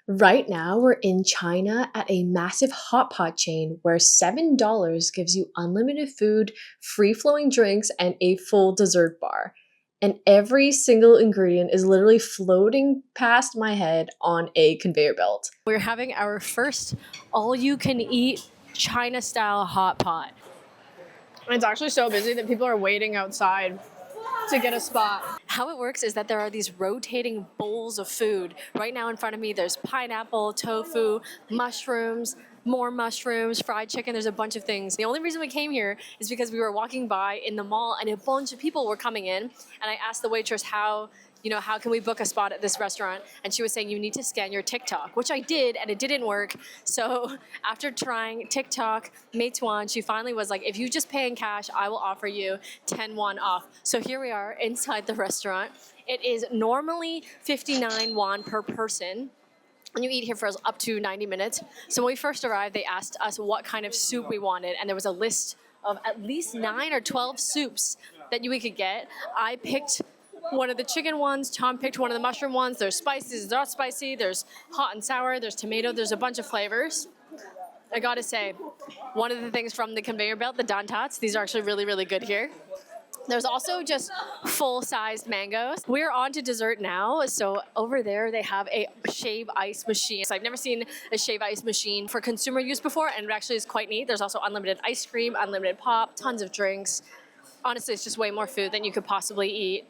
Right now, we're in China at a massive hot pot chain where $7 gives you unlimited food, free flowing drinks, and a full dessert bar. And every single ingredient is literally floating past my head on a conveyor belt. We're having our first all-you-can-eat China-style hot pot. It's actually so busy that people are waiting outside to get a spot. How it works is that there are these rotating bowls of food. Right now in front of me, there's pineapple, tofu, mushrooms, more mushrooms, fried chicken. There's a bunch of things. The only reason we came here is because we were walking by in the mall and a bunch of people were coming in. And I asked the waitress how can we book a spot at this restaurant? And she was saying, you need to scan your TikTok, which I did, and it didn't work. So after trying TikTok, Meituan, she finally was like, if you just pay in cash, I will offer you 10 won off. So here we are inside the restaurant. It is normally 59 won per person. And you eat here for up to 90 minutes. So when we first arrived, they asked us what kind of soup we wanted. And there was a list of at least 9 or 12 soups that we could get. I picked one of the chicken ones. Tom picked one of the mushroom ones. There's spicy, there's not spicy, there's hot and sour, there's tomato, there's a bunch of flavors. I gotta say, one of the things from the conveyor belt, the dantats, these are actually really, really good here. There's also just full-sized mangoes. We're on to dessert now. So over there, they have a shave ice machine. So I've never seen a shave ice machine for consumer use before, and it actually is quite neat. There's also unlimited ice cream, unlimited pop, tons of drinks. Honestly, it's just way more food than you could possibly eat.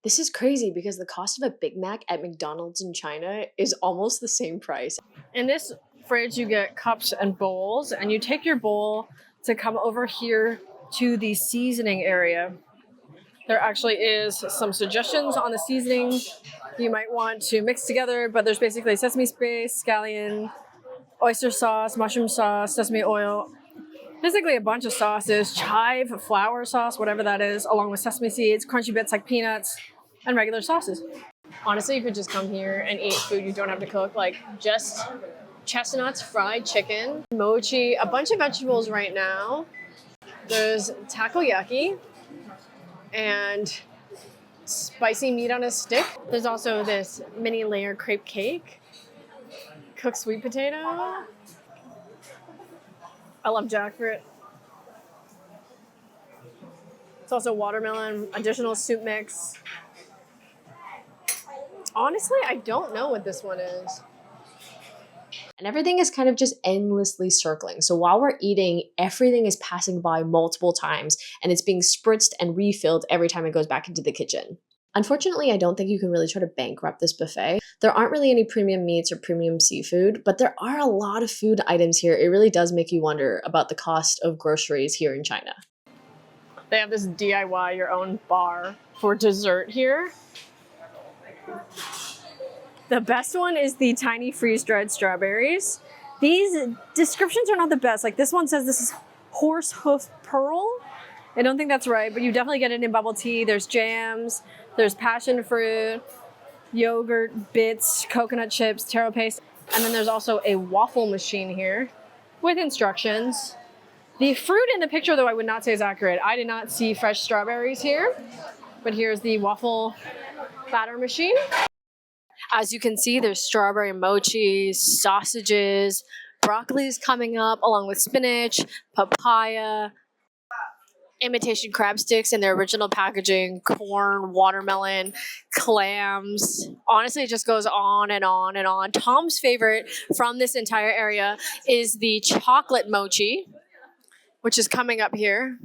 This is crazy because the cost of a Big Mac at McDonald's in China is almost the same price. In this fridge, you get cups and bowls, and you take your bowl to come over here to the seasoning area. There actually is some suggestions on the seasoning you might want to mix together, but there's basically sesame paste, scallion, oyster sauce, mushroom sauce, sesame oil, basically a bunch of sauces, chive, flour sauce, whatever that is, along with sesame seeds, crunchy bits like peanuts, and regular sauces. Honestly, you could just come here and eat food you don't have to cook, like just chestnuts, fried chicken, mochi, a bunch of vegetables right now. There's takoyaki and spicy meat on a stick. There's also this mini layer crepe cake, cooked sweet potato. I love jackfruit. It's also watermelon, additional soup mix. Honestly, I don't know what this one is. And everything is kind of just endlessly circling. So while we're eating, everything is passing by multiple times and it's being spritzed and refilled every time it goes back into the kitchen. Unfortunately, I don't think you can really try to bankrupt this buffet. There aren't really any premium meats or premium seafood, but there are a lot of food items here. It really does make you wonder about the cost of groceries here in China. They have this DIY your own bar for dessert here. The best one is the tiny freeze-dried strawberries. These descriptions are not the best. Like this one says this is horse hoof pearl. I don't think that's right, but you definitely get it in bubble tea. There's jams, there's passion fruit, yogurt, bits, coconut chips, taro paste. And then there's also a waffle machine here with instructions. The fruit in the picture, though, I would not say is accurate. I did not see fresh strawberries here, but here's the waffle batter machine. As you can see, there's strawberry mochi, sausages, broccoli's coming up along with spinach, papaya, imitation crab sticks in their original packaging, corn, watermelon, clams. Honestly, it just goes on and on and on. Tom's favorite from this entire area is the chocolate mochi, which is coming up here.